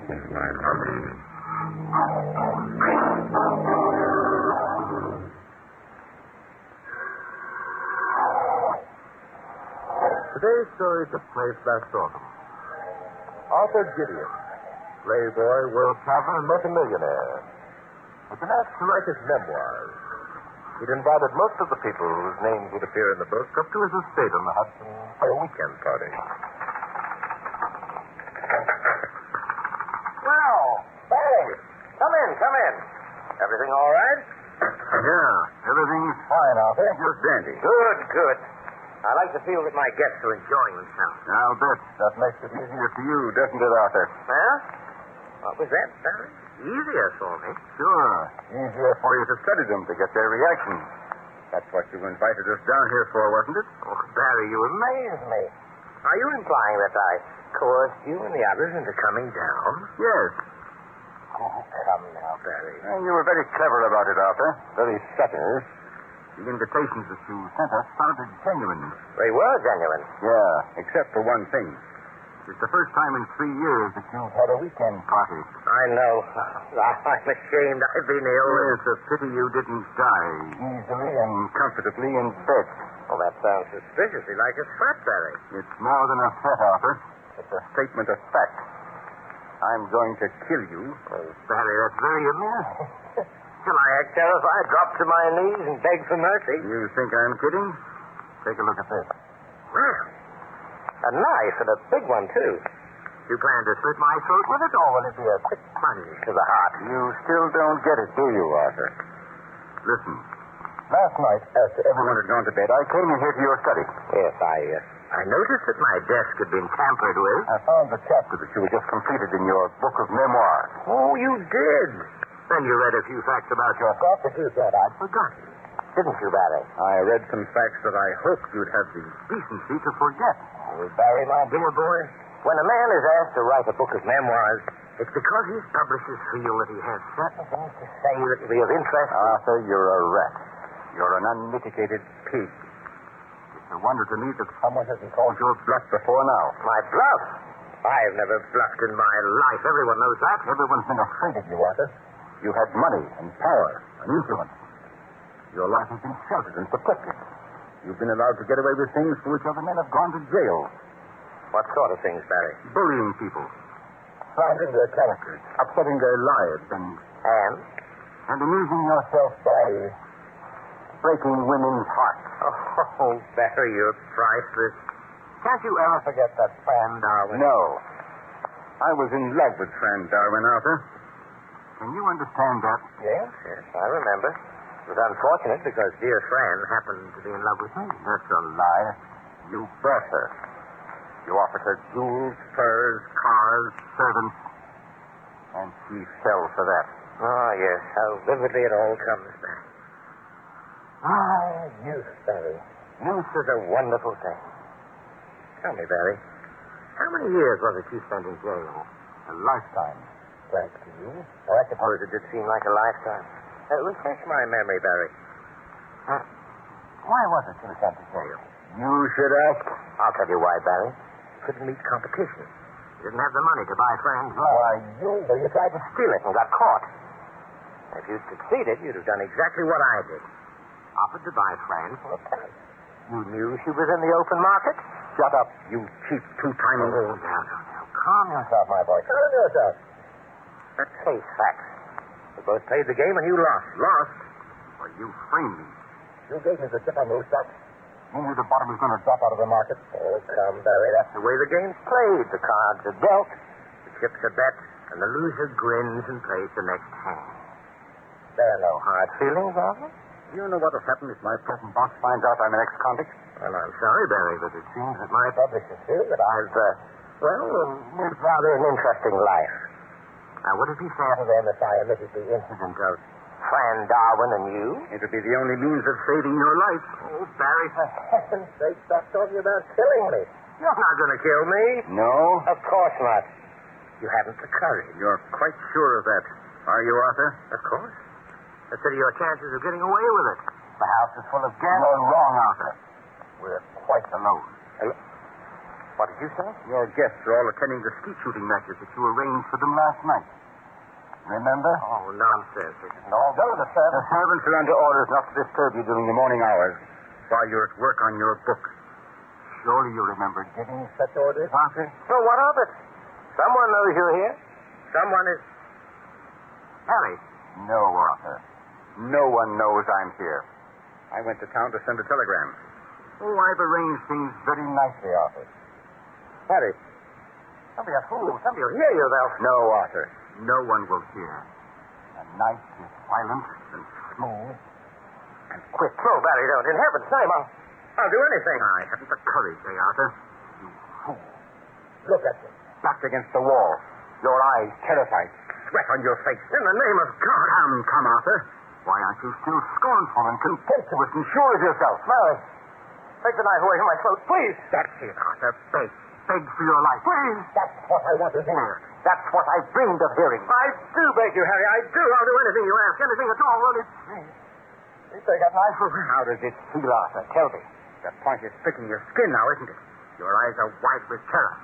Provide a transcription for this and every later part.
My hobby. Today's story took place last autumn. Arthur Gideon, playboy, world traveler, and multimillionaire, had been asked to write his memoirs. He'd invited most of the people whose names would appear in the book up to his estate on the Hudson for a weekend party. Well, Barry, come in. Everything all right? Yeah, everything's fine, Arthur. Just dandy. Good. I like to feel that my guests are enjoying themselves. I'll bet. That makes it easier for you, doesn't it, Arthur? Well, what was that, Barry? Easier for me. Sure. Easier for you to study them, to get their reactions. That's what you invited us down here for, wasn't it? Oh, Barry, you amaze me. Are you implying that I coerced you and the others into coming down? Yes. Oh, come now, Barry. And you were very clever about it, Arthur. Very subtle. The invitations that you sent us sounded genuine. They were genuine. Yeah, except for one thing. It's the first time in 3 years that you've had a weekend party. I know. I'm ashamed I've been ill. It's a pity you didn't die easily and comfortably in bed. Oh, that sounds suspiciously like a threat, Barry. It's more than a threat, Arthur. It's a statement of fact. I'm going to kill you. Oh, Barry, that's very amusing. Shall I act terrified, drop to my knees, and beg for mercy? You think I'm kidding? Take a look at this. Well, a knife, and a big one, too. You plan to slit my throat with it, or will it be a quick plunge to the heart? You still don't get it, do you, Arthur? Listen. Last night, after everyone had gone to bed, I came in here to your study. Yes, I noticed that my desk had been tampered with. I found the chapter that you had just completed in your book of memoirs. Oh, you did? Then you read a few facts about yourself that you thought I'd forgotten. Didn't you, Barry? I read some facts that I hoped you'd have the decency to forget. Oh, Barry, my dear boy, when a man is asked to write a book of memoirs, it's because his publishers feel that he has certain things to say that will be of interest. Arthur, you're a rat. You're an unmitigated pig. It's a wonder to me that someone hasn't called your bluff before now. My bluff? I've never bluffed in my life. Everyone knows that. Everyone's been afraid of you, Arthur. You had money and power and influence. Your life has been sheltered and protected. You've been allowed to get away with things for which other men have gone to jail. What sort of things, Barry? Bullying people. Slandering their characters. Upsetting their lives and amusing yourself by breaking women's hearts. Oh, Barry, you're priceless. Can't you ever forget that Fran Darwin? No. I was in love with Fran Darwin, Arthur. Can you understand that? Yes, I remember. It was unfortunate because dear Fran happened to be in love with me. That's a lie. You bought her. You offered her jewels, furs, cars, servants, and she fell for that. Oh, yes, how vividly it all comes back. Youth, Barry. Youth is a wonderful thing. Tell me, Barry, how many years was it you spent in jail? A lifetime. Thanks to you. Oh, I suppose it did seem like a lifetime. Refresh my memory, Barry. Why was it you were sent to jail? You should ask. I'll tell you why, Barry. Couldn't meet competition. You didn't have the money to buy Fran's life. Why, you tried to steal it and got caught. If you'd succeeded, you'd have done exactly what I did. Offered to buy Fran for a price. You knew she was in the open market? Shut up, you cheap two-timing... Oh, now. Calm yourself, my boy. Calm yourself. Let's face facts. We both played the game and you lost. Lost? Well, you framed me. You gave me the tip on those stocks. You knew the bottom was going to drop out of the market. Oh, come, Barry. That's the way the game's played. The cards are dealt, the chips are bet, and the loser grins and plays the next hand. There are no hard feelings, are there? Do you know what will happen if my present boss finds out I'm an ex-convict? Well, I'm sorry, Barry, but it seems that my publishers feel that I've, lived rather an interesting life. Now, would it be fair to them if I omitted the incident of Fran Darwin and you? It would be the only means of saving your life. Oh, Barry, for heaven's sake, stop talking about killing me. You're not going to kill me. No? Of course not. You haven't the courage. You're quite sure of that, are you, Arthur? Of course. Consider your chances of getting away with it. The house is full of gas. You're wrong, Arthur. We're quite alone. What did you say? Your guests are all attending the skeet shooting matches that you arranged for them last night. Remember? Oh, nonsense. It isn't all done, the servants. The servants are under orders not to disturb you during the morning hours while you're at work on your book. Surely you remember giving such orders, Arthur? So what of it? Someone knows you're here. Someone is... Harry. No, Arthur. No one knows I'm here. I went to town to send a telegram. Oh, I've arranged things very nicely, Arthur. Harry. Don't be a fool. Somebody will hear you, though. No, Arthur. No one will hear. The night is silent and smooth and quick. Oh, Barry, don't. In heaven's name, I'll do anything. I haven't the courage, Arthur. You fool. Look at me. Backed against the wall. Your eyes terrified. Sweat on your face. In the name of God. Come, Arthur. Why aren't you still scornful and contemptuous and sure of yourself? Mary, take the knife away from my throat, please. That's it, Arthur. Beg for your life. Please. That's what I want to hear. That's what I dreamed of hearing. I do beg you, Harry. I do. I'll do anything you ask. Anything at all. Well, You take that knife from me. How does it feel, Arthur? Tell me. The point is pricking your skin now, isn't it? Your eyes are wide with terror.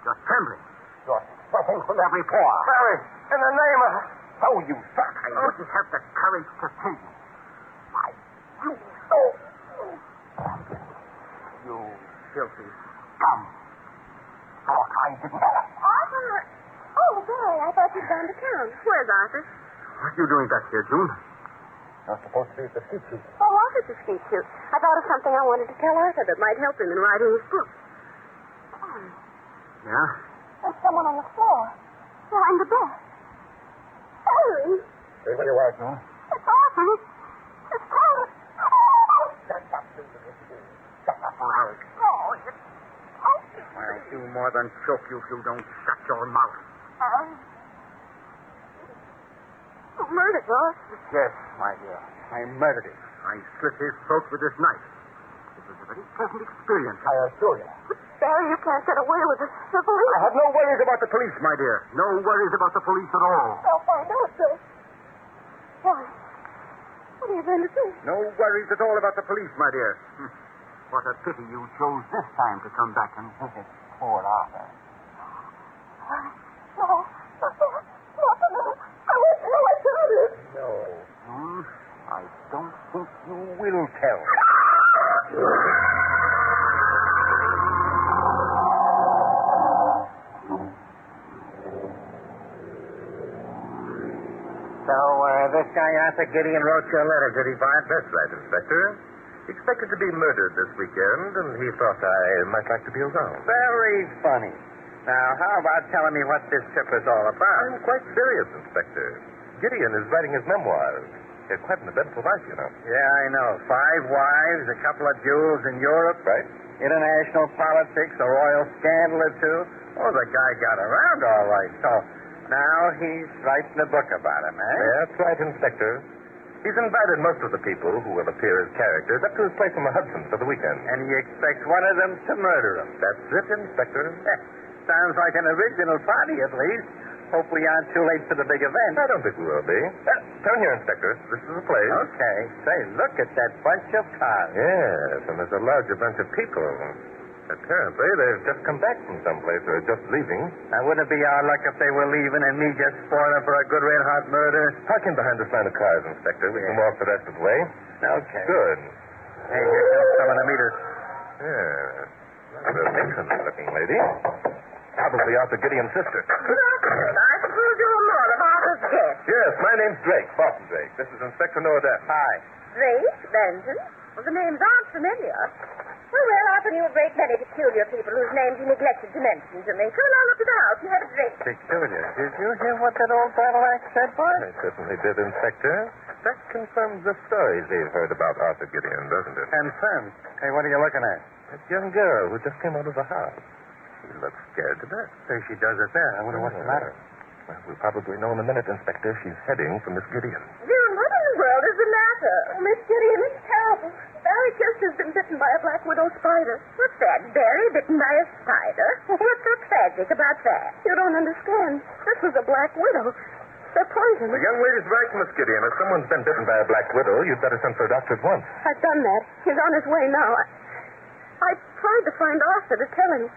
You're trembling. You're sweating from every pore. Harry, in the name of... So you thought I wouldn't have the courage to kill you. Why, you filthy scum. Thought I didn't... Arthur! Oh, Barry, I thought you'd gone to town. Where's Arthur? What are you doing back here, June? You're supposed to be at the skeet shoot. Oh, Arthur's a skeet shoot. I thought of something I wanted to tell Arthur that might help him in writing his book. Yeah? There's someone on the floor. Behind the bed. Harry! Stay where you are, June. It's Arthur. It's Harry. Shut up, Susan. Shut up, Harry. Oh, it's... I'll do more than choke you if you don't shut your mouth. You murdered Arthur. Yes, my dear. I murdered him. I slit his throat with this knife. It was a very pleasant experience, I assure you. But, Barry, you can't get away with this. The police... I have no worries about the police, my dear. No worries about the police at all. They'll find out, though. Why? What are you going to do? No worries at all about the police, my dear. What a pity you chose this time to come back and visit poor Arthur. No. I won't tell it. No. I don't think you will tell. So, this guy Arthur Gideon wrote your letter, did he, Bart? That's right, Inspector. He expected to be murdered this weekend, and he thought I might like to be around. Very funny. Now, how about telling me what this trip is all about? I'm quite serious, Inspector. Gideon is writing his memoirs. He had quite an eventful life, you know. Yeah, I know. 5 wives, a couple of jewels in Europe. Right? International politics, a royal scandal or two. Oh, the guy got around all right. So, now he's writing a book about him, eh? That's right, Inspector. He's invited most of the people who will appear as characters up to his place on the Hudson for the weekend. And he expects one of them to murder him. That's it, Inspector. Sounds like an original party, at least. Hope we aren't too late for the big event. I don't think we will be. Turn here, Inspector. This is the place. Okay. Say, look at that bunch of cars. Yes, and there's a larger bunch of people. Apparently, they've just come back from someplace or are just leaving. Now, wouldn't it be our luck if they were leaving and me just spoiling for a good red-hot murder? Park in behind this line of cars, Inspector. We can walk the rest of the way. Okay. Good. Hey, here comes someone to meet us. Yeah. Rather matron-looking lady. Probably Arthur Gideon's sister. I suppose you're more of Arthur's guest. Yes, my name's Drake, Barton Drake. This is Inspector Noah. Hi. Drake, Benton. Well, the names aren't familiar. Well, Arthur knew a great many peculiar people whose names he neglected to mention to me. Come along up to the house and have a drink. Peculiar. Did you hear what that old battle axe said, Bart? I certainly did, Inspector. That confirms the stories they've heard about Arthur Gideon, doesn't it? Confirmed. Hey, what are you looking at? That young girl who just came out of the house. She looks scared to death. Say she does it there. I wonder what's the matter. Well, we'll probably know in a minute, Inspector. She's heading for Miss Gideon. June, what in the world is the matter? Oh, Miss Gideon, it's terrible. Barry Chester's been bitten by a black widow spider. What's that? Barry bitten by a spider? What's so tragic about that? You don't understand. This was a black widow. They're poisonous. The young lady's right, Miss Gideon. If someone's been bitten by a black widow, you'd better send for a doctor at once. I've done that. He's on his way now. I tried to find Arthur to tell him.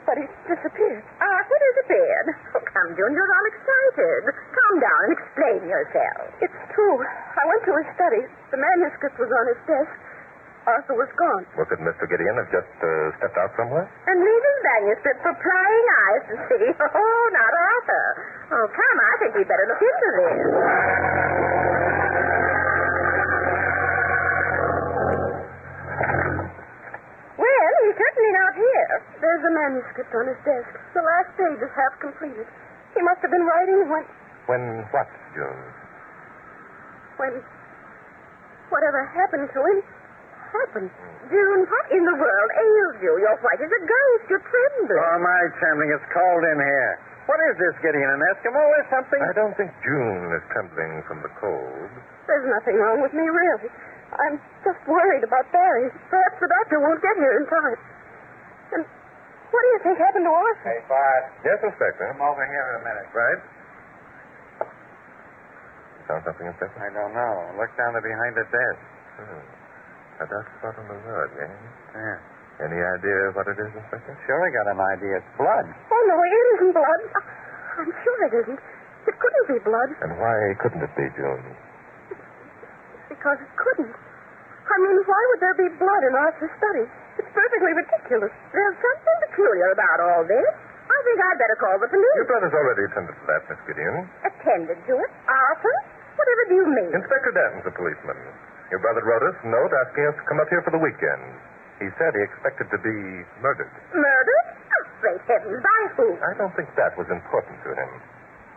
But he's disappeared. Arthur disappeared. Oh, come, June, you're all excited. Calm down and explain yourself. It's true. I went to his study. The manuscript was on his desk. Arthur was gone. Well, could Mr. Gideon have just stepped out somewhere? And leave his manuscript for prying eyes to see. Oh, not Arthur. Oh, come, I think we'd better look into this. Well, he's certainly not here. There's the manuscript on his desk. The last page is half completed. He must have been writing when... When what, June? When... Whatever happened to him... happened. June, what in the world ails you? You're white as a ghost. You're trembling. Oh, my trembling. It's cold in here. What is this, Gideon? An Eskimo or something? I don't think June is trembling from the cold. There's nothing wrong with me, really. I'm just worried about Barry. Perhaps the doctor won't get here in time. And what do you think happened to Arthur? Hey, Bart. Yes, Inspector. Come over here a minute. Right. Found something, Inspector? I don't know. Look down there behind the desk. A dark spot on the rug, eh? Yeah. Any idea what it is, Inspector? Sure, I got an idea. It's blood. Oh, no, it isn't blood. I'm sure it isn't. It couldn't be blood. And why couldn't it be, June? Because it couldn't. I mean, why would there be blood in Arthur's study? It's perfectly ridiculous. There's something peculiar about all this. I think I'd better call the police. Your brother's already attended to that, Miss Gideon. Attended to it? Arthur? Whatever do you mean? Inspector Danton's a policeman. Your brother wrote us a note asking us to come up here for the weekend. He said he expected to be murdered. Murdered? Oh, great heavens, by who? I don't think that was important to him.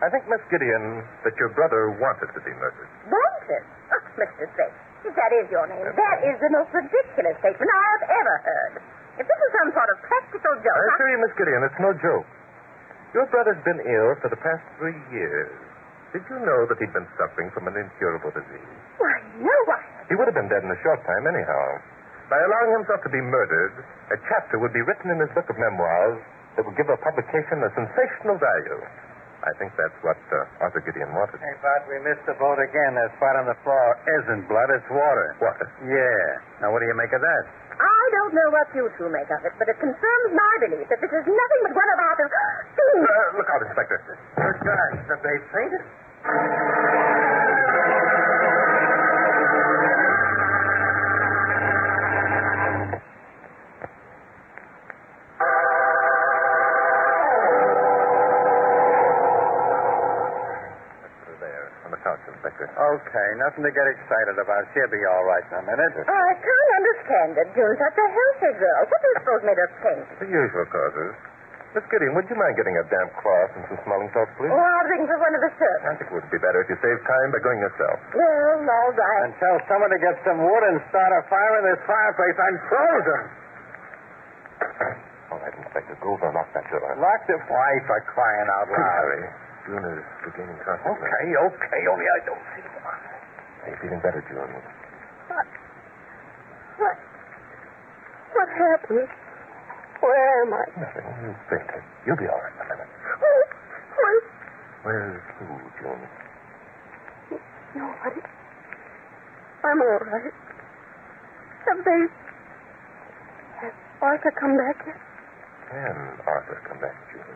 I think, Miss Gideon, that your brother wanted to be murdered. Wanted? Oh, Mr. Drake, if that is your name, that is the most ridiculous statement I have ever heard. If this is some sort of practical joke... I assure you, Miss Gideon, it's no joke. Your brother's been ill for the past 3 years. Did you know that he'd been suffering from an incurable disease? Why, no, why? He would have been dead in a short time anyhow. By allowing himself to be murdered, a chapter would be written in his book of memoirs that would give a publication a sensational value. I think that's what Arthur Gideon wanted. Hey, Bart, we missed the boat again. That spot on the floor isn't blood, it's water. Water? Yeah. Now, what do you make of that? I don't know what you two make of it, but it confirms my belief that this is nothing but one of Arthur's... Look out, Inspector. Good gosh, have they fainted? Okay, nothing to get excited about. She'll be all right in a minute. Oh, I can't understand it, June. Such a healthy girl. What do you suppose made her faint? The usual causes. Miss Gideon, would you mind getting a damp cloth and some smelling salts, please? Oh, I'll ring for one of the I servants. think it would be better if you saved time by going yourself. Well, all right. And tell someone to get some wood and start a fire in this fireplace. I'm frozen. All right, Inspector, go over and lock that door. Lock the... Why, for crying out Please loud. hurry. June is regaining consciousness. Okay, only I don't see the one. Are you feeling better, June? What happened? Where am I? Nothing. You fainted. You'll be all right in a minute. Where's who, June? Nobody. I'm all right. Have they... Has Arthur come back yet? Can Arthur come back, June?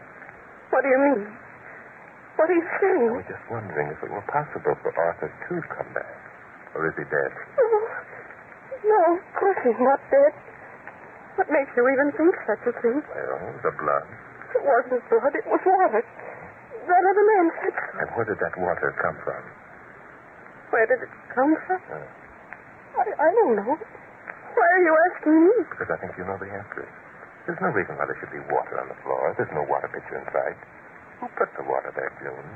What do you mean? What are you I saying? was just wondering if it were possible for Arthur to come back. Or is he dead? No, of course he's not dead. What makes you even think such a thing? Well, the blood. It wasn't blood, it was water. That other man said so. And where did that water come from? Where did it come from? I don't know. Why are you asking me? Because I think you know the answer. There's no reason why there should be water on the floor. There's no water pitcher in sight. Who put the water there, June?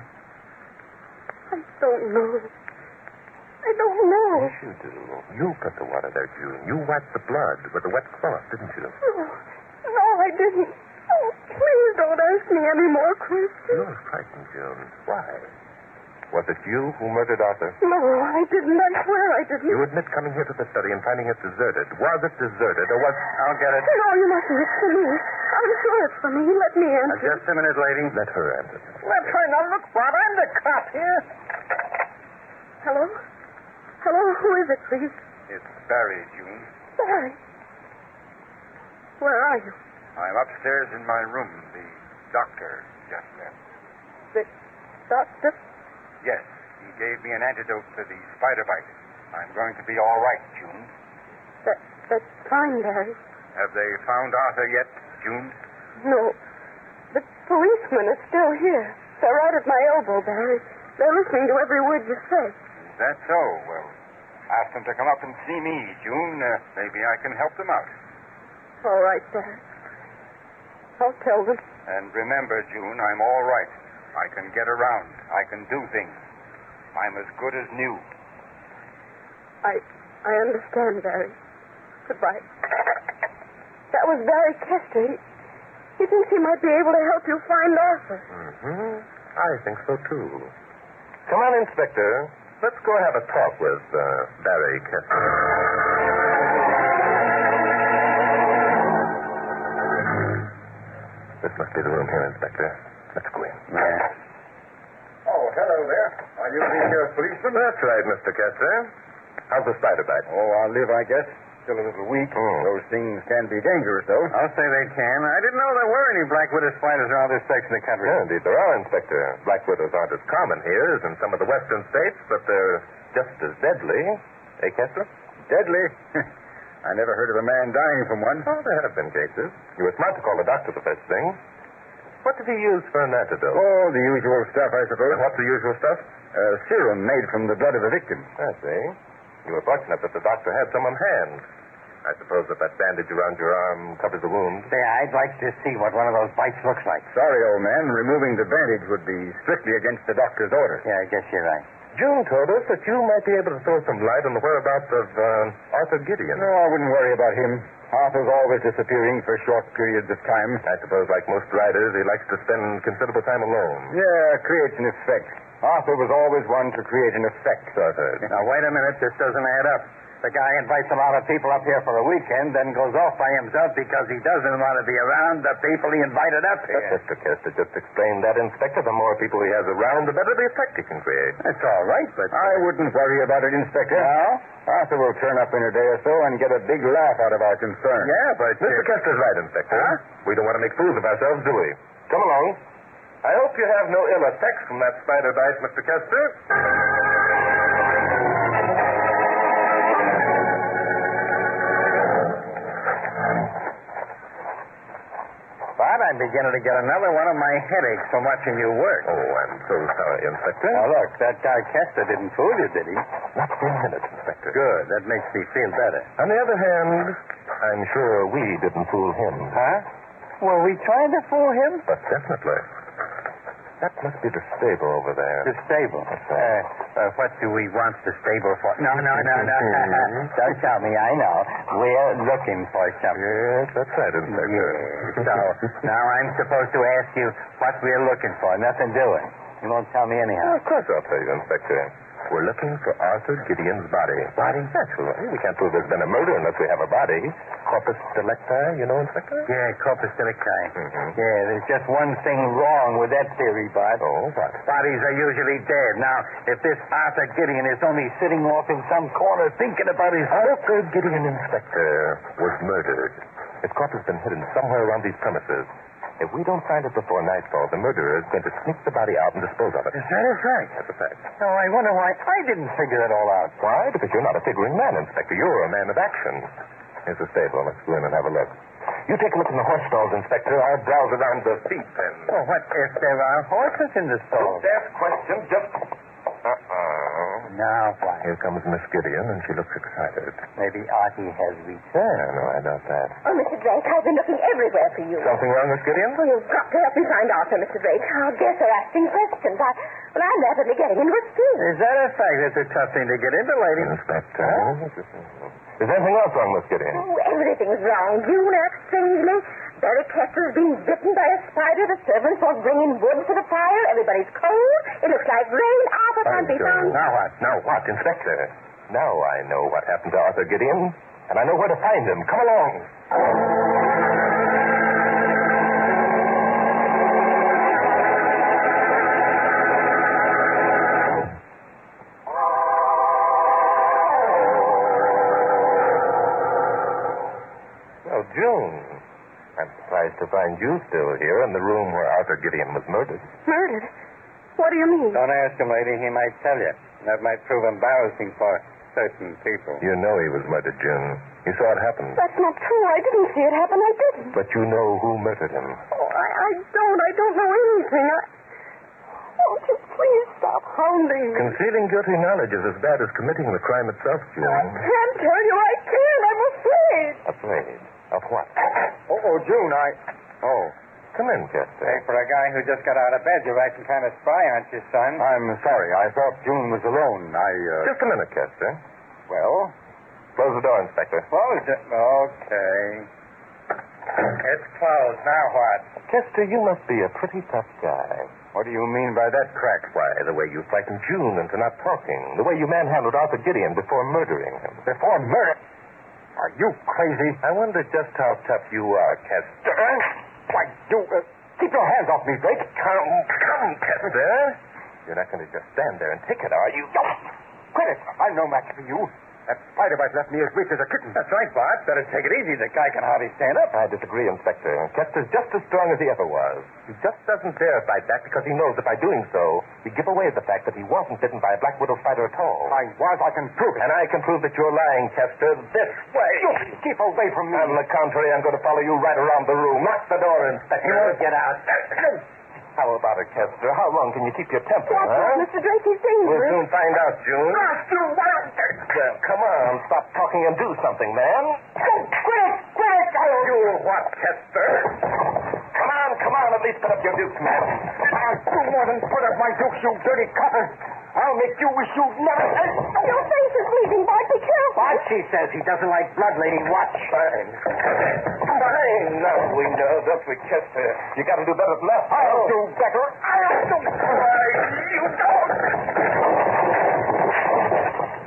I don't know. I don't know. Yes, you do. You put the water there, June. You wiped the blood with a wet cloth, didn't you? No, I didn't. Oh, please don't ask me any more questions. You're frightened, June. Why? Was it you who murdered Arthur? No, I didn't. I swear I didn't. You admit coming here to the study and finding it deserted. Was it deserted, or was... I'll get it. No, you mustn't. It's for me. I'm sure it's for me. Let me answer. Just a minute, lady. Let her answer. Let her know. Look, Bob, I'm the cop here. Hello? Hello, who is it, please? It's Barry, June. Barry. Where are you? I'm upstairs in my room. The doctor just left. The doctor? Yes, he gave me an antidote to the spider bite. I'm going to be all right, June. That's fine, Barry. Have they found Arthur yet, June? No. The policemen are still here. They're right at my elbow, Barry. They're listening to every word you say. Is that so? Well, ask them to come up and see me, June. Maybe I can help them out. All right, Barry. I'll tell them. And remember, June, I'm all right. I can get around. I can do things. I'm as good as new. I understand, Barry. Goodbye. That was Barry Kester. He thinks he might be able to help you find Arthur. Mm-hmm. I think so, too. Come on, Inspector. Let's go have a talk with Barry Kester. This must be the room here, Inspector. Let's go in. Yeah. Oh, hello there. Are you the policeman? That's right, Mr. Kester. How's the spider bite? Oh, I'll live, I guess. Still a little weak. Those things can be dangerous, though. I'll say they can. I didn't know there were any black widow spiders around this section of the country. Yeah, indeed there are, Inspector. Black widows aren't as common here as in some of the western states, but they're just as deadly. Eh, Kester? Deadly? I never heard of a man dying from one. Oh, there have been cases. You were smart to call the doctor the first thing. What did he use for an antidote? Oh, the usual stuff, I suppose. And what's the usual stuff? Serum made from the blood of the victim. I see. You were fortunate that the doctor had some on hand. I suppose that bandage around your arm covers the wound. Say, I'd like to see what one of those bites looks like. Sorry, old man. Removing the bandage would be strictly against the doctor's orders. Yeah, I guess you're right. June told us that you might be able to throw some light on the whereabouts of Arthur Gideon. No, I wouldn't worry about him. Arthur's always disappearing for short periods of time. I suppose, like most writers, he likes to spend considerable time alone. Yeah, creates an effect. Arthur was always one to create an effect. So I've heard. Now, wait a minute. This doesn't add up. The guy invites a lot of people up here for a weekend, then goes off by himself because he doesn't want to be around the people he invited up here. But Mr. Kester just explained that, Inspector. The more people he has around, the better the effect he can create. That's all right, but... I wouldn't worry about it, Inspector. No? Arthur will turn up in a day or so and get a big laugh out of our concern. Yeah, but... Mr. Kester's right, Inspector. Huh? We don't want to make fools of ourselves, do we? Come along. I hope you have no ill effects from that spider bite, Mr. Kester. But I'm beginning to get another one of my headaches from watching you work. Oh, I'm so sorry, Inspector. Now, look, that guy Kester didn't fool you, did he? Not for a minute, Inspector. Good. That makes me feel better. On the other hand, I'm sure we didn't fool him. Huh? Were we trying to fool him? But definitely. That must be the stable over there. The stable? That's right. What do we want the stable for? No. Don't tell me. I know. We're looking for something. Yes, that's right, Inspector. Yes. So, now I'm supposed to ask you what we're looking for. Nothing doing. You won't tell me anyhow. Well, of course I'll tell you, Inspector. We're looking for Arthur Gideon's body. Body? Naturally. We can't prove there's been a murder unless we have a body. Corpus delicti, you know, Inspector? Yeah, corpus delicti. Mm-hmm. Yeah, there's just one thing wrong with that theory, Bart. Oh, what? Bodies are usually dead. Now, if this Arthur Gideon is only sitting off in some corner thinking about his... Arthur Gideon, Inspector, was murdered. His corpse has been hidden somewhere around these premises. If we don't find it before nightfall, the murderer is going to sneak the body out and dispose of it. Is that a fact? That's a fact. Oh, I wonder why I didn't figure that all out. Why? Because you're not a figuring man, Inspector. You're a man of action. Here's the stable. Let's go in and have a look. You take a look in the horse stalls, Inspector. I'll browse around the feet pens. Well, what if there are horses in the stall? Don't ask questions. Just... Now what? Here comes Miss Gideon, and she looks excited. Maybe Artie has returned. No, I doubt that. Oh, Mr. Drake, I've been looking everywhere for you. Something wrong, Miss Gideon? Oh, you've got to help me find Arthur, Mr. Drake. Our guests are asking questions. I'm rapidly getting into a stew. Is that a fact? It's a tough thing to get into, lady. Inspector. Is anything else wrong, Miss Gideon? Oh, everything's wrong. June acts strangely. Barry Kester's been bitten by a spider. The servants won't bring in wood for the fire. Everybody's cold. It looks like rain. Arthur can't be found. Now what? Now what, Inspector? Now I know what happened to Arthur Gideon, and I know where to find him. Come along. Well, June, I'm surprised to find you still here in the room where Arthur Gideon was murdered. Murdered? What do you mean? Don't ask him, lady. He might tell you. That might prove embarrassing for certain people. You know he was murdered, June. You saw it happen. That's not true. I didn't see it happen. I didn't. But you know who murdered him. Oh, I don't. I don't know anything. Oh, just please stop hounding me. Concealing guilty knowledge is as bad as committing the crime itself, June. I can't tell you. I can't. I'm afraid. Afraid? Of what? Oh, June, Oh. Come in, Chester. Hey, for a guy who just got out of bed, you're acting kind of spry, aren't you, son? I'm sorry. I thought June was alone. Just a minute, Chester. Well? Close the door, Inspector. Close it. Okay. It's closed. Now what? Chester, you must be a pretty tough guy. What do you mean by that, Crack? Why, the way you frightened June into not talking. The way you manhandled Arthur Gideon before murdering him. Before murder? Are you crazy? I wonder just how tough you are, Chester. Why, you... keep your hands off me, Drake. Come, Chester. You're not going to just stand there and take it, are you? Quit it. I'm no match for you. That spider bite left me as weak as a kitten. That's right, Bart. Better take it easy. The guy can hardly stand up. I disagree, Inspector. Chester's just as strong as he ever was. He just doesn't dare fight back because he knows that by doing so, he'd give away the fact that he wasn't bitten by a black widow spider at all. I was. I can prove it. And I can prove that you're lying, Chester, this way. You keep away from me. On the contrary, I'm going to follow you right around the room. Lock the door, Inspector. You won't get out. How about it, Chester? How long can you keep your temper, Watch out, Mr. Drake. He's dangerous. We'll soon find out, June. Well, come on. Stop talking and do something, man. Quit it. You what, Chester? Come on. At least put up your dukes, man. I'll do more than put up my dukes, you dirty copper. I'll make you wish you'd never... Your face is bleeding, Bart. Be careful. Bart, she says he doesn't like blood, lady. Watch. Fine. Now we know, don't we, Chester? You got to do better than that. I'll do better. You don't.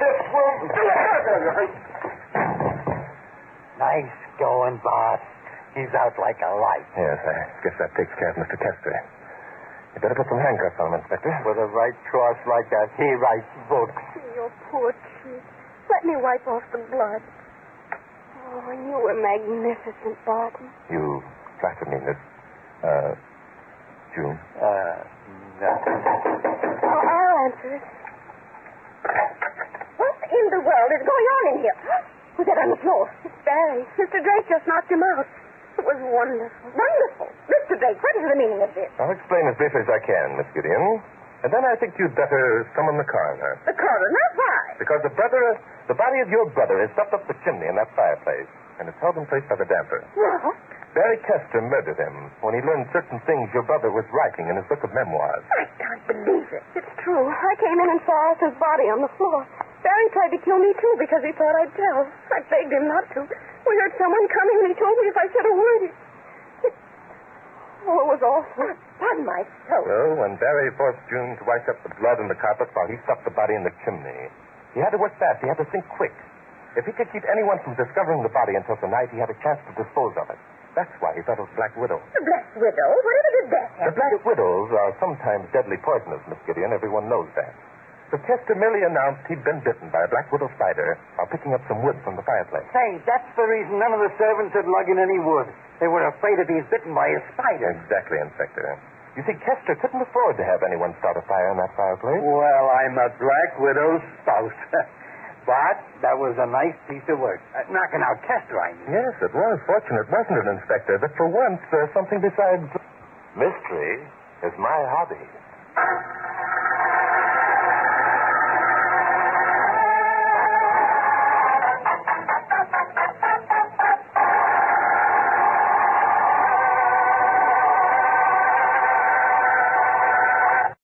This will do it. Nice going, Bart. He's out like a light. Yes, I guess that takes care of Mr. Chester. You better put some handcuffs on him, Inspector. With a right cross like that, he writes books. Your poor cheek. Let me wipe off the blood. Oh, you were magnificent, Barton. You flatter me, Miss... June. Nothing. Oh, I'll answer it. What in the world is going on in here? Who's that on the floor? It's Barry. Mr. Drake just knocked him out. It was wonderful. Wonderful. Mr. Drake, what is the meaning of this? I'll explain as briefly as I can, Miss Gideon. And then I think you'd better summon the coroner. The coroner? Why? Because the body of your brother is stuffed up the chimney in that fireplace, and it's held in place by the damper. What? Barry Chester murdered him when he learned certain things your brother was writing in his book of memoirs. I can't believe it. It's true. I came in and saw Arthur's body on the floor. Barry tried to kill me, too, because he thought I'd tell. I begged him not to. We heard someone coming, and he told me if I said a word, Oh, it was awful. Upon my soul. Well, when Barry forced June to wipe up the blood on the carpet while he stuffed the body in the chimney, he had to work fast. He had to think quick. If he could keep anyone from discovering the body until tonight, he had a chance to dispose of it. That's why he thought it was Black Widow. The Black Widow? Whatever did that have? The Black Widows are sometimes deadly poisonous, Miss Gideon. Everyone knows that. So Chester merely announced he'd been bitten by a Black Widow spider while picking up some wood from the fireplace. Say, that's the reason none of the servants had lugged in any wood. They were afraid of being bitten by a spider. Exactly, Inspector. You see, Chester couldn't afford to have anyone start a fire in that fireplace. Well, I'm a Black Widow's spouse. But that was a nice piece of work. Knocking out Chester, I mean. Yes, it was fortunate, wasn't it, Inspector, that for once something besides mystery is my hobby.